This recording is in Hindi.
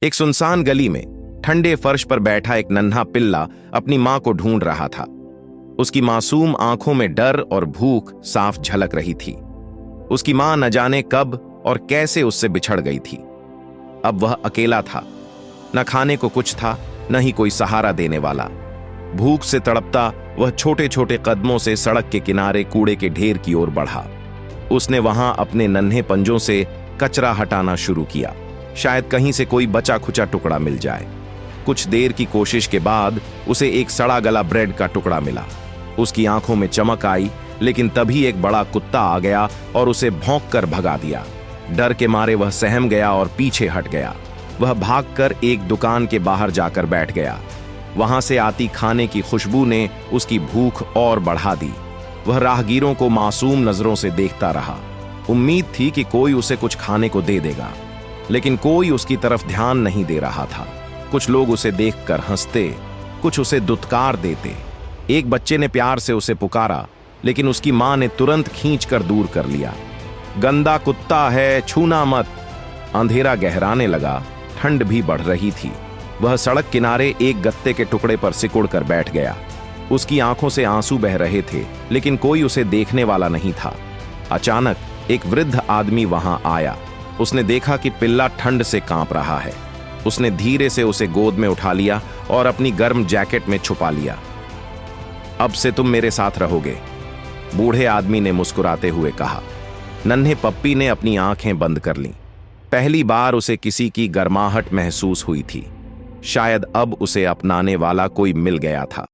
एक सुनसान गली में ठंडे फर्श पर बैठा एक नन्हा पिल्ला अपनी मां को ढूंढ रहा था। उसकी मासूम आंखों में डर और भूख साफ झलक रही थी। उसकी मां न जाने कब और कैसे उससे बिछड़ गई थी। अब वह अकेला था, न खाने को कुछ था, न ही कोई सहारा देने वाला। भूख से तड़पता वह छोटे छोटे कदमों से सड़क के किनारे कूड़े के ढेर की ओर बढ़ा। उसने वहां अपने नन्हे पंजों से कचरा हटाना शुरू किया, शायद कहीं से कोई बचा खुचा टुकड़ा मिल जाए। कुछ देर की कोशिश के बाद उसे एक सड़ा गला ब्रेड का टुकड़ा मिला। उसकी आंखों में चमक आई, लेकिन तभी एक बड़ा कुत्ता आ गया और उसे भौंक कर भगा दिया। डर के मारे वह सहम गया और पीछे हट गया। वह भागकर एक दुकान के बाहर जाकर बैठ गया। वहां से आती खाने की खुशबू ने उसकी भूख और बढ़ा दी। वह राहगीरों को मासूम नजरों से देखता रहा। उम्मीद थी कि कोई उसे कुछ खाने को दे देगा, लेकिन कोई उसकी तरफ ध्यान नहीं दे रहा था। कुछ लोग उसे देखकर हंसते, कुछ उसे दुत्कार देते। एक बच्चे ने प्यार से उसे पुकारा, लेकिन उसकी मां ने तुरंत खींचकर दूर कर लिया। गंदा कुत्ता है, छूना मत। अंधेरा गहराने लगा, ठंड भी बढ़ रही थी। वह सड़क किनारे एक गत्ते के टुकड़े पर सिकुड़कर बैठ गया। उसकी आंखों से आंसू बह रहे थे, लेकिन कोई उसे देखने वाला नहीं था। अचानक एक वृद्ध आदमी वहां आया। उसने देखा कि पिल्ला ठंड से कांप रहा है। उसने धीरे से उसे गोद में उठा लिया और अपनी गर्म जैकेट में छुपा लिया। अब से तुम मेरे साथ रहोगे, बूढ़े आदमी ने मुस्कुराते हुए कहा। नन्हे पप्पी ने अपनी आंखें बंद कर लीं। पहली बार उसे किसी की गर्माहट महसूस हुई थी। शायद अब उसे अपनाने वाला कोई मिल गया था।